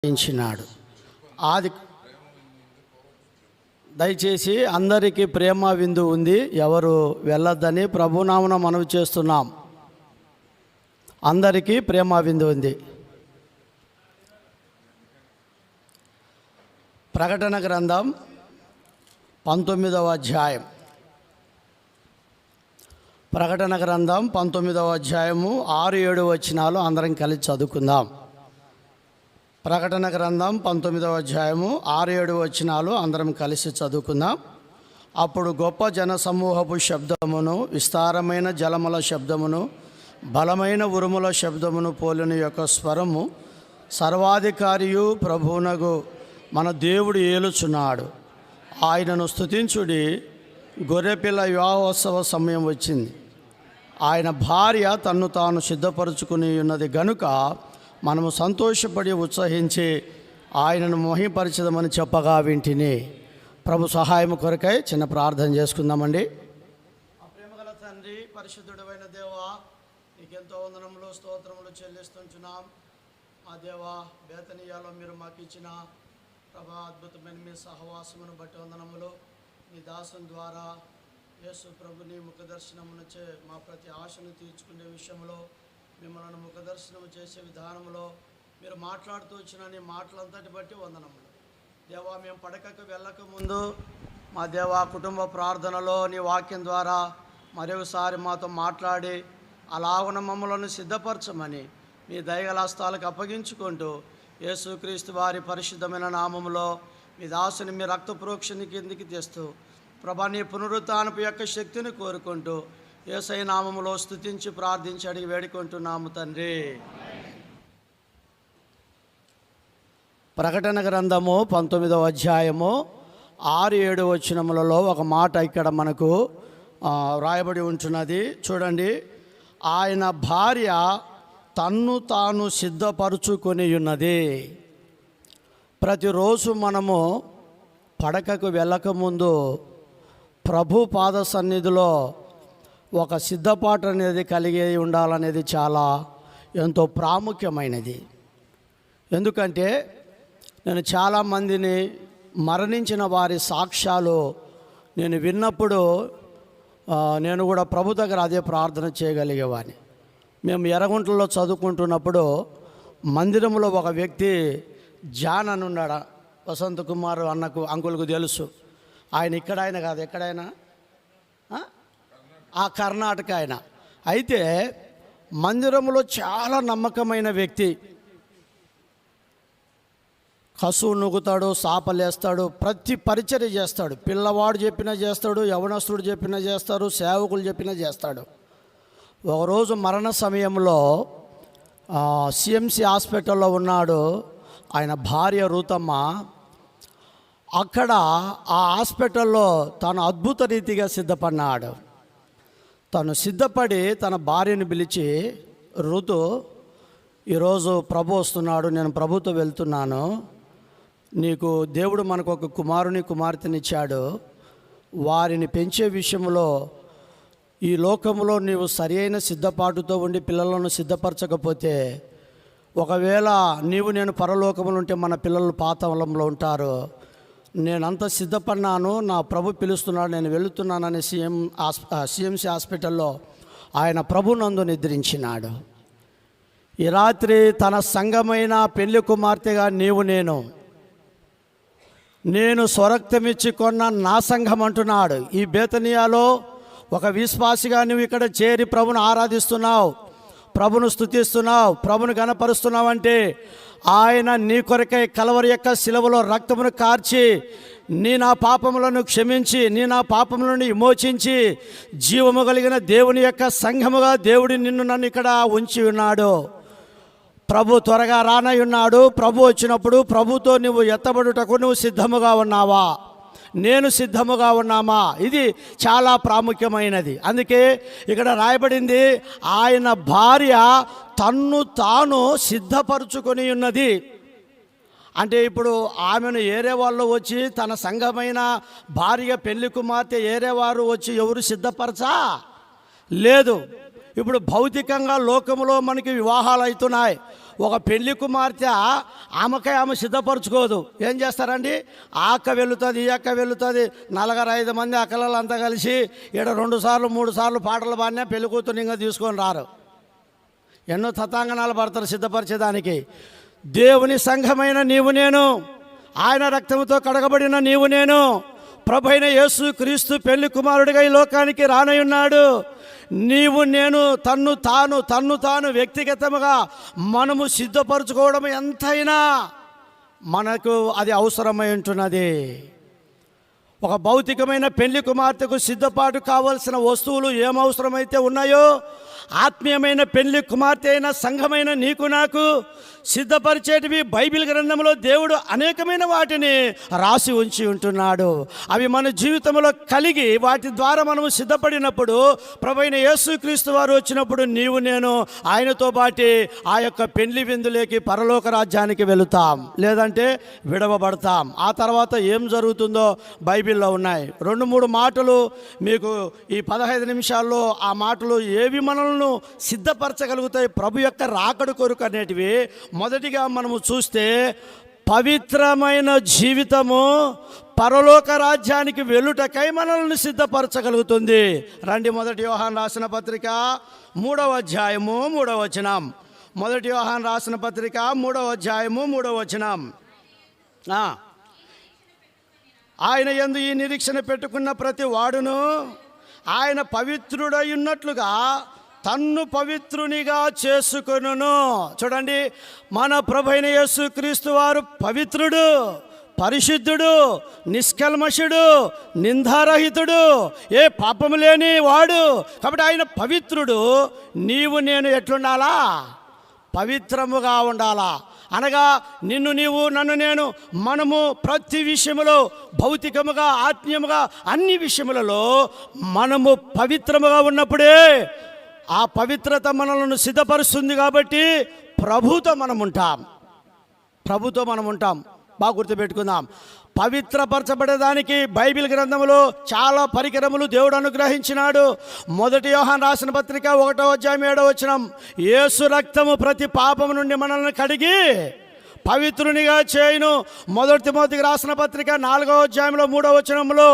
ఇచ్చినాడు. ఆది దయచేసి అందరికీ ప్రేమ విందు ఉంది, ఎవరు వెళ్ళొద్దని ప్రభునామమున మనవి చేస్తున్నాం. అందరికీ ప్రేమ విందు ఉంది. ప్రకటన గ్రంథం 19వ అధ్యాయం. ప్రకటన గ్రంథం 19వ అధ్యాయము 6-7 వచనాలు అందరం కలిసి చదువుకుందాం. ప్రకటన గ్రంథం 19వ అధ్యాయము 6-7 వచనాలు అందరం కలిసి చదువుకుందాం. అప్పుడు గొప్ప జన సమూహపు శబ్దమును, విస్తారమైన జలముల శబ్దమును, బలమైన ఉరుముల శబ్దమును పోలిన యొక్క స్వరము, సర్వాధికారియు ప్రభువునగు మన దేవుడు ఏలుచున్నాడు, ఆయనను స్తుతించుడి, గొర్రెపిల్ల వివాహోత్సవ సమయం వచ్చింది, ఆయన భార్య తన్ను తాను సిద్ధపరచుకుని ఉన్నది గనుక మనము సంతోషపడి ఉత్సహించి ఆయనను మహిమపరచదమని చెప్పగా వింటిని. ప్రభు సహాయం కొరకై చిన్న ప్రార్థన చేసుకుందామండి. ప్రేమగల తండ్రి, పరిశుద్ధుడైన దేవా, నీకెంతో వందనములు స్తోత్రములు చెల్లిస్తుంటున్నాం. ఆ దేవా, బేతనీయాలో మీరు మాకు ఇచ్చిన ప్రభా అద్భుతమైన మీ సహవాసమును బట్టి వందనములు. నీ దాసుని ద్వారా యేసు ప్రభుని ముఖదర్శనమునచే మా ప్రతి ఆశను తీర్చుకునే విషయంలో, మిమ్మల్ని ముఖదర్శనం చేసే విధానంలో మీరు మాట్లాడుతూ వచ్చిన నీ మాటలంతటి బట్టి వందనములు. దేవా, మేము పడకకు వెళ్ళక ముందు మా దేవా కుటుంబ ప్రార్థనలో నీ వాక్యం ద్వారా మరొకసారి మాతో మాట్లాడి అలాగున మమ్మలను సిద్ధపరచమని మీ దయగలాస్తాలకు అప్పగించుకుంటూ యేసుక్రీస్తు వారి పరిశుద్ధమైన నామములో మీ దాసుని మీ రక్త ప్రోక్షణ కిందికి తెస్తూ ప్రభా నీ పునరుత్థానపు యొక్క శక్తిని కోరుకుంటూ యేసయ్య నామములో స్తుతించి ప్రార్థించి అడిగి వేడుకుంటున్నాము తండ్రి. ప్రకటన గ్రంథము 19వ అధ్యాయము 6-7 వచనములలో ఒక మాట ఇక్కడ మనకు రాయబడి ఉంటున్నది. చూడండి, ఆయన భార్య తన్ను తాను సిద్ధపరచుకొని ఉన్నది. ప్రతిరోజు మనము పడకకు వెళ్ళకముందు ప్రభు పాద సన్నిధిలో ఒక సిద్ధపాటు అనేది కలిగి ఉండాలనేది చాలా ఎంతో ప్రాముఖ్యమైనది. ఎందుకంటే నేను చాలామందిని మరణించిన వారి సాక్ష్యాలు నేను విన్నప్పుడు నేను కూడా ప్రభు దగ్గర అదే ప్రార్థన చేయగలిగేవాడిని. మేము ఎర్రగుంటలో చదువుకుంటున్నప్పుడు మందిరంలో ఒక వ్యక్తి జాన్ అని ఉన్నాడు. వసంత్ కుమార్ అన్నకు అంకుల్కు తెలుసు. ఆయన ఇక్కడ ఆయన కాదు, ఎక్కడైనా ఆ కర్ణాటక ఆయన. అయితే మందిరంలో చాలా నమ్మకమైన వ్యక్తి. కసువు నుగుతాడు, సాపలేస్తాడు, ప్రతి పరిచర్య చేస్తాడు. పిల్లవాడు చెప్పినా చేస్తాడు, యవనస్తుడు చెప్పినా చేస్తారు, సేవకులు చెప్పినా చేస్తాడు. ఒకరోజు మరణ సమయంలో సిఎంసి హాస్పిటల్లో ఉన్నాడు ఆయన భార్య రూతమ్మ. అక్కడ ఆ హాస్పిటల్లో తను అద్భుత రీతిగా సిద్ధపడినాడు. తను సిద్ధపడి తన భార్యను పిలిచి, ఋతు, ఈరోజు ప్రభు వస్తున్నాడు, నేను ప్రభుతో వెళ్తున్నాను, నీకు దేవుడు మనకు ఒక కుమారుని కుమార్తెనిచ్చాడు, వారిని పెంచే విషయంలో ఈ లోకంలో నీవు సరి అయిన సిద్ధపాటుతో ఉండి పిల్లలను సిద్ధపరచకపోతే, ఒకవేళ నేను పరలోకములు ఉంటే మన పిల్లలు పాతాళంలో ఉంటారు, నేనంత సిద్ధపడినాను, నా ప్రభు పిలుస్తున్నాడు, నేను వెళుతున్నానని సిఎంసి హాస్పిటల్లో ఆయన ప్రభునందు నిద్రించినాడు. ఈ రాత్రి తన సంఘమైన పెళ్లి కుమార్తెగా నేను స్వరక్తమిచ్చి కొన్న నా సంఘం అంటున్నాడు. ఈ బేతనియాలో ఒక విశ్వాసిగా నువ్వు ఇక్కడ చేరి ప్రభును ఆరాధిస్తున్నావు, ప్రభును స్తుతిస్తున్నావు, ప్రభును గణపరుస్తున్నావు అంటే ఆయన నీ కొరకై కలవరి యొక్క శిలువలో రక్తమును కార్చి నా పాపములను క్షమించి నా పాపములను విమోచించి జీవము కలిగిన దేవుని యొక్క సంఘముగా దేవుడు నన్ను ఇక్కడ ఉంచి ఉన్నాడు. ప్రభు త్వరగా రానై ఉన్నాడు. ప్రభు వచ్చినప్పుడు ప్రభుతో నువ్వు ఎత్తబడుటకు నువ్వు సిద్ధముగా ఉన్నావా, నేను సిద్ధముగా ఉన్నామా? ఇది చాలా ప్రాముఖ్యమైనది. అందుకే ఇక్కడ రాయబడింది, ఆయన భార్య తన్ను తాను సిద్ధపరచుకొని ఉన్నది. అంటే ఇప్పుడు ఆమెను ఏరే వాళ్ళు వచ్చి, తన సంఘమైన భార్య పెళ్లి కుమార్తె ఏరేవారు వచ్చి ఎవరు సిద్ధపరచా లేదు. ఇప్పుడు భౌతికంగా లోకములో మనకి వివాహాలు అవుతున్నాయి. ఒక పెళ్లి కుమార్తె ఆమె సిద్ధపరచుకోదు. ఏం చేస్తారండి, ఆ అక్క వెళుతుంది, ఈ అక్క వెళుతుంది, 4-5 మంది అక్కలంతా కలిసి ఇక్కడ 2 సార్లు 3 సార్లు పాటలు పాడినా పెళ్లి కూతురు ఇంకా తీసుకొని రారు. ఎన్నో తతాంగనాలు పడతారు సిద్ధపరిచేదానికి. దేవుని సంఘమైన నీవు నేను, ఆయన రక్తంతో కడగబడిన నీవు నేను, ప్రభైన యేసు క్రీస్తు పెళ్లి కుమారుడిగా ఈ లోకానికి రానయ్యున్నాడు. నీవు నేను తన్ను తాను వ్యక్తిగతముగా మనము సిద్ధపరచుకోవడం ఎంతైనా మనకు అది అవసరమై ఉంటున్నది. ఒక భౌతికమైన పెళ్లి కుమార్తెకు సిద్ధపాటు కావలసిన వస్తువులు ఏమవసరమైతే ఉన్నాయో, ఆత్మీయమైన పెళ్లి కుమార్తె అయిన సంఘమైన నీకు నాకు సిద్ధపరిచేటివి బైబిల్ గ్రంథంలో దేవుడు అనేకమైన వాటిని రాసి ఉంచి ఉంటున్నాడు. అవి మన జీవితంలో కలిగి వాటి ద్వారా మనము సిద్ధపడినప్పుడు ప్రభువైన యేసుక్రీస్తు వారు వచ్చినప్పుడు నీవు నేను ఆయనతో పాటు ఆ యొక్క పెళ్లి విందులోకి పరలోక రాజ్యానికి వెళుతాం, లేదంటే విడవబడతాం. ఆ తర్వాత ఏం జరుగుతుందో బైబిల్లో ఉన్నాయి. 2-3 మాటలు మీకు ఈ 15 నిమిషాల్లో ఆ మాటలు ఏవి మనల్ని సిద్ధపరచగలుగుతాయి ప్రభు యొక్క రాకడ కొరకు అనేటివి. మొదటిగా మనము చూస్తే పవిత్రమైన జీవితము పరలోక రాజ్యానికి వెళ్ళుటకై మనల్ని సిద్ధపరచగలుగుతుంది. రండి, 1 యోహాను రాసిన పత్రిక 3వ అధ్యాయము 3వ వచనం. 1 యోహాను రాసిన పత్రిక 3వ అధ్యాయము 3వ వచనం. ఆయన యందు ఈ నిరీక్షణ పెట్టుకున్న ప్రతి వాడును ఆయన పవిత్రుడై ఉన్నట్లుగా తన్ను పవిత్రునిగా చేసుకొనును. చూడండి, మన ప్రభువైన యేసుక్రీస్తు వారు పవిత్రుడు, పరిశుద్ధుడు, నిష్కల్మషుడు, నిందారహితుడు, ఏ పాపము లేని వాడు. కాబట్టి ఆయన పవిత్రుడు. నీవు నేను ఎట్లుండాలా? పవిత్రముగా ఉండాలా. అనగా నిన్ను నీవు నన్ను నేను మనము ప్రతి విషయములో భౌతికముగా ఆత్మీయముగా అన్ని విషయములలో మనము పవిత్రముగా ఉన్నప్పుడే ఆ పవిత్రత మనలను సిద్ధపరుస్తుంది. కాబట్టి ప్రభుతో మనం ఉంటాం. బాగా గుర్తుపెట్టుకుందాం. పవిత్రపరచబడేదానికి బైబిల్ గ్రంథంలో చాలా పరికరములు దేవుడు అనుగ్రహించినాడు. 1 యోహాను రాసిన పత్రిక 1వ అధ్యాయం 7వ వచనం. యేసు రక్తము ప్రతి పాపము నుండి మనల్ని కడిగి పవిత్రునిగా చేయును. 1 తిమోతికి రాసిన పత్రిక 4వ అధ్యాయంలో 3వ వచనంలో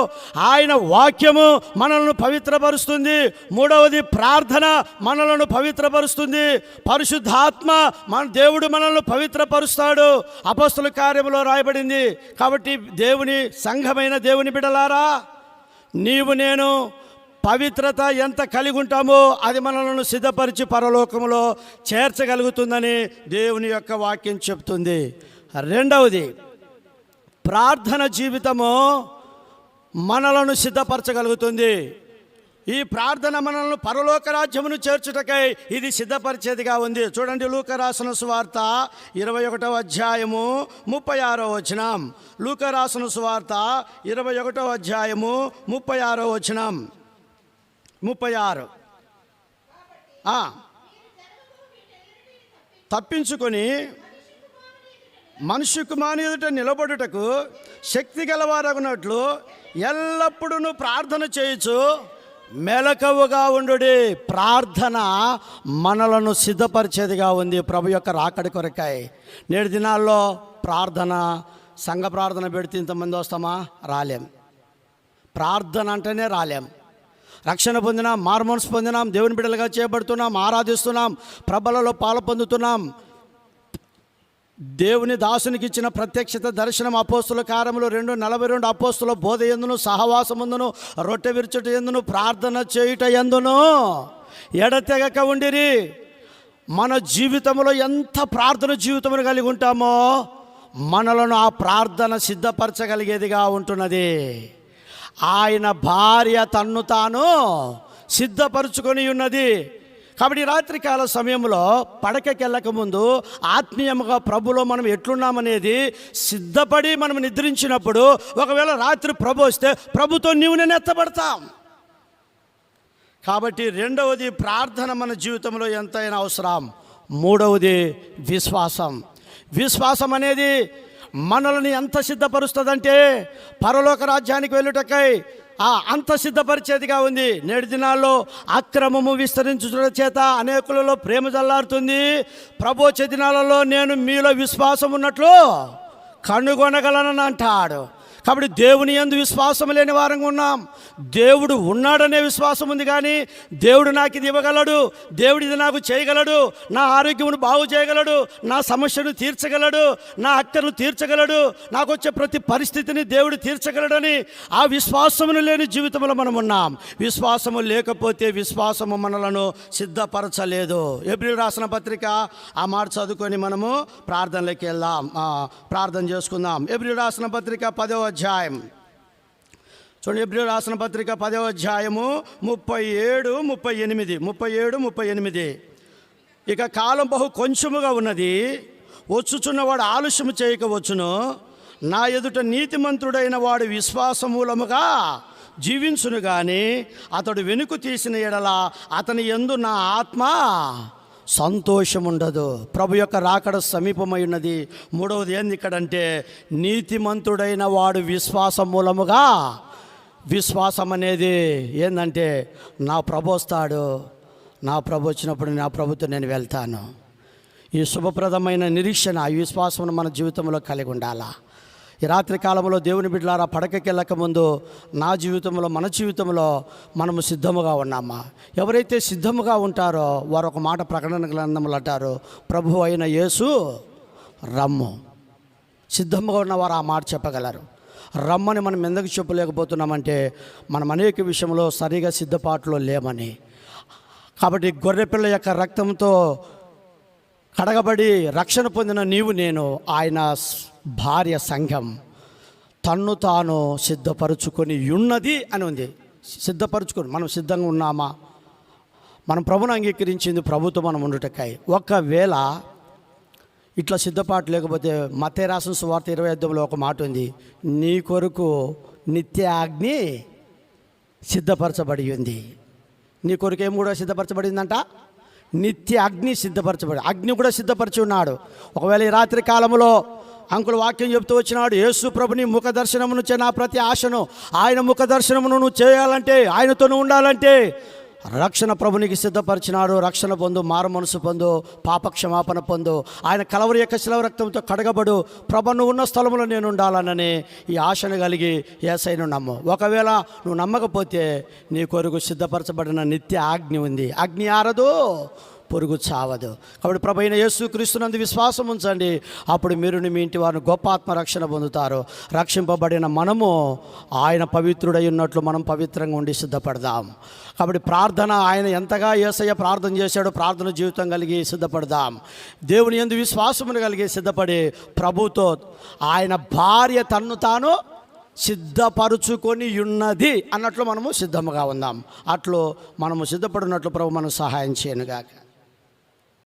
ఆయన వాక్యము మనల్ని పవిత్రపరుస్తుంది. 3వది ప్రార్థన మనలను పవిత్రపరుస్తుంది. పరిశుద్ధాత్మ మన దేవుడు మనల్ని పవిత్రపరుస్తాడు. అపొస్తలుల కార్యములో రాయబడింది. కాబట్టి దేవుని సంఘమైన దేవుని బిడ్డలారా, నీవు నేను పవిత్రత ఎంత కలిగి ఉంటామో అది మనలను సిద్ధపరిచి పరలోకములో చేర్చగలుగుతుందని దేవుని యొక్క వాక్యం చెప్తుంది. రెండవది, ప్రార్థన జీవితము మనలను సిద్ధపరచగలుగుతుంది. ఈ ప్రార్థన మనల్ని పరలోక రాజ్యమును చేర్చుటకై ఇది సిద్ధపరిచేదిగా ఉంది. చూడండి, లూకా రాసిన సువార్త 21వ అధ్యాయము 36వ వచనం. లూకా రాసిన సువార్త 21వ అధ్యాయము 36వ వచనం. 36 తప్పించుకొని మనుష్య కుమారుని ఎదుట నిలబడుటకు శక్తి గలవారగునట్లు ఎల్లప్పుడూ ప్రార్థన చేయొచ్చు, మెలకువగా ఉండుడి. ప్రార్థన మనలను సిద్ధపరిచేదిగా ఉంది ప్రభు యొక్క రాకడి కొరకై. నేటి దినాల్లో ప్రార్థన, సంఘ ప్రార్థన పెడితే ఇంతమంది వస్తామా? రాలేం. ప్రార్థన అంటేనే రాలేం. రక్షణ పొందినాం, మార్మోన్స్ పొందినాం, దేవుని బిడ్డలుగా చేయబడుతున్నాం, ఆరాధిస్తున్నాం, ప్రభలలో పాలు పొందుతున్నాం. దేవుని దాసునికి ఇచ్చిన ప్రత్యక్షత దర్శనం అపోస్తుల కార్యములు 2:42 అపోస్తుల బోధ ఎందును, సహవాసముందును, రొట్టె విరుచుట ఎందును, ప్రార్థన చేయుట ఎందును ఎడతెగక ఉండిరి. మన జీవితంలో ఎంత ప్రార్థన జీవితమును కలిగి ఉంటామో మనలను ఆ ప్రార్థన సిద్ధపరచగలిగేదిగా ఉంటున్నది. ఆయన భార్య తన్ను తాను సిద్ధపరచుకొని ఉన్నది. కాబట్టి రాత్రికాల సమయంలో పడకకెళ్ళక ముందు ఆత్మీయముగా ప్రభులో మనం ఎట్లున్నామనేది సిద్ధపడి మనం నిద్రించినప్పుడు, ఒకవేళ రాత్రి ప్రభు వస్తే ప్రభుతో నీవు నేను ఎత్తబడతాం. కాబట్టి రెండవది ప్రార్థన మన జీవితంలో ఎంతైనా అవసరం. మూడవది విశ్వాసం అనేది మనల్ని ఎంత సిద్ధపరుస్తుందంటే పరలోక రాజ్యానికి వెళ్ళుటకై అంత సిద్ధపరిచేదిగా ఉంది. నేటి దినాల్లో అక్రమము విస్తరించుట చేత అనేకులలో ప్రేమ జల్లారుతుంది. ప్రభు వచ్చే దినాలలో నేను మీలో విశ్వాసం ఉన్నట్లు కనుగొనగలనని అంటాడు. కాబట్టి దేవుని యందు విశ్వాసం లేని వారంగా ఉన్నాం. దేవుడు ఉన్నాడనే విశ్వాసం ఉంది, కానీ దేవుడు నాకు ఇది ఇవ్వగలడు, దేవుడు ఇది నాకు చేయగలడు, నా ఆరోగ్యమును బాగు చేయగలడు, నా సమస్యను తీర్చగలడు, నా అక్కర్ను తీర్చగలడు, నాకు వచ్చే ప్రతి పరిస్థితిని దేవుడు తీర్చగలడని ఆ విశ్వాసమును లేని జీవితంలో మనం ఉన్నాం. విశ్వాసము లేకపోతే విశ్వాసము మనలను సిద్ధపరచలేదు. ఎబ్రిల్ రాసిన పత్రిక ఆ మాట చదువుకొని మనము ప్రార్థనలోకి వెళ్దాం, ప్రార్థన చేసుకుందాం. ఎబ్రిల్ రాసిన పత్రిక 10వ అధ్యాయం చూడండి. ఎబ్రిల్ రాసిన పత్రిక 10వ అధ్యాయము 37-38. ఇక కాలం బహు కొంచెముగా ఉన్నది, వచ్చుచున్నవాడు ఆలస్యము చేయకవచ్చును. నా ఎదుట నీతిమంతుడైన వాడు విశ్వాసమూలముగా జీవించును గాని అతడు వెనుక తీసిన ఎడల అతని యందు నా ఆత్మ సంతోషముండదు. ప్రభు యొక్క రాకడ సమీపమై ఉన్నది. మూడవది ఏంది ఇక్కడంటే, నీతిమంతుడైన వాడు విశ్వాసం మూలముగా. విశ్వాసం అనేది ఏంటంటే, నా ప్రభు వస్తాడు, నా ప్రభు వచ్చినప్పుడు నా ప్రభుతో నేను వెళ్తాను. ఈ శుభప్రదమైన నిరీక్షణ, ఈ విశ్వాసం మన జీవితంలో కలిగి ఉండాలా. ఈ రాత్రి కాలంలో దేవుని బిడ్డలారా, పడకకి వెళ్ళక ముందు నా జీవితంలో, మన జీవితంలో మనము సిద్ధముగా ఉన్నామా? ఎవరైతే సిద్ధముగా ఉంటారో వారు ఒక మాట ప్రకటన గ్రంథములు అంటారు, ప్రభు అయిన యేసు రమ్ము. సిద్ధముగా ఉన్నవారు ఆ మాట చెప్పగలరు. రమ్మని మనం ఎందుకు చెప్పలేకపోతున్నామంటే, మనం అనేక విషయంలో సరిగా సిద్ధపాటులో లేమని. కాబట్టి గొర్రెపిల్ల యొక్క రక్తంతో కడగబడి రక్షణ పొందిన నీవు నేను, ఆయన భార్య సంఘం తన్ను తాను సిద్ధపరచుకొని ఉన్నది అని ఉంది. సిద్ధపరచుకొని మనం సిద్ధంగా ఉన్నామా? మనం ప్రభుని అంగీకరించింది ప్రభుతో మనం ఉండుటకై. ఒకవేళ ఇట్లా సిద్ధపాటు లేకపోతే మత్తయి రాసిన సువార్త 25లో ఒక మాట ఉంది, నీ కొరకు నిత్య అగ్ని సిద్ధపరచబడి ఉంది. నీ కొరకు ఏం కూడా సిద్ధపరచబడిందంట? నిత్య అగ్ని సిద్ధపరచబడి, అగ్ని కూడా సిద్ధపరిచి ఉన్నాడు. ఒకవేళ ఈ రాత్రి కాలంలో అంకులు వాక్యం చెప్తూ వచ్చినాడు, యేసు ప్రభుని ముఖ దర్శనము నుంచే నా ప్రతి ఆశను, ఆయన ముఖ దర్శనమును నువ్వు చేయాలంటే, ఆయనతో నువ్వు ఉండాలంటే రక్షణ ప్రభునికి సిద్ధపరిచినాడు. రక్షణ పొందు, మారు మనసు పొందు, పాపక్షమాపణ పొందు, ఆయన కలవరి యొక్క శిలవ రక్తంతో కడగబడు, ప్రభు నువ్వు ఉన్న స్థలంలో నేను ఉండాలనని ఈ ఆశను కలిగి యేసయ్యను నమ్ము. ఒకవేళ నువ్వు నమ్మకపోతే నీ కొరకు సిద్ధపరచబడిన నిత్య అగ్ని ఉంది. అగ్ని ఆరదు, పొరుగు చావదు. కాబట్టి ప్రభు అయిన యేసుక్రీస్తునందు విశ్వాసం ఉంచండి, అప్పుడు మీరు మీ ఇంటి వారిని గొప్ప ఆత్మరక్షణ పొందుతారు. రక్షింపబడిన మనము ఆయన పవిత్రుడై ఉన్నట్లు మనం పవిత్రంగా ఉండి సిద్ధపడదాం. కాబట్టి ప్రార్థన, ఆయన ఎంతగా యేసయ్య ప్రార్థన చేశాడో ప్రార్థన జీవితం కలిగి సిద్ధపడదాం. దేవుని యందు విశ్వాసమును కలిగి సిద్ధపడి ప్రభుతో ఆయన భార్య తన్ను తాను సిద్ధపరుచుకొని ఉన్నది అన్నట్లు మనము సిద్ధముగా ఉందాం. అట్లు మనము సిద్ధపడినట్లు ప్రభు మనం సహాయం చేయనుగాక.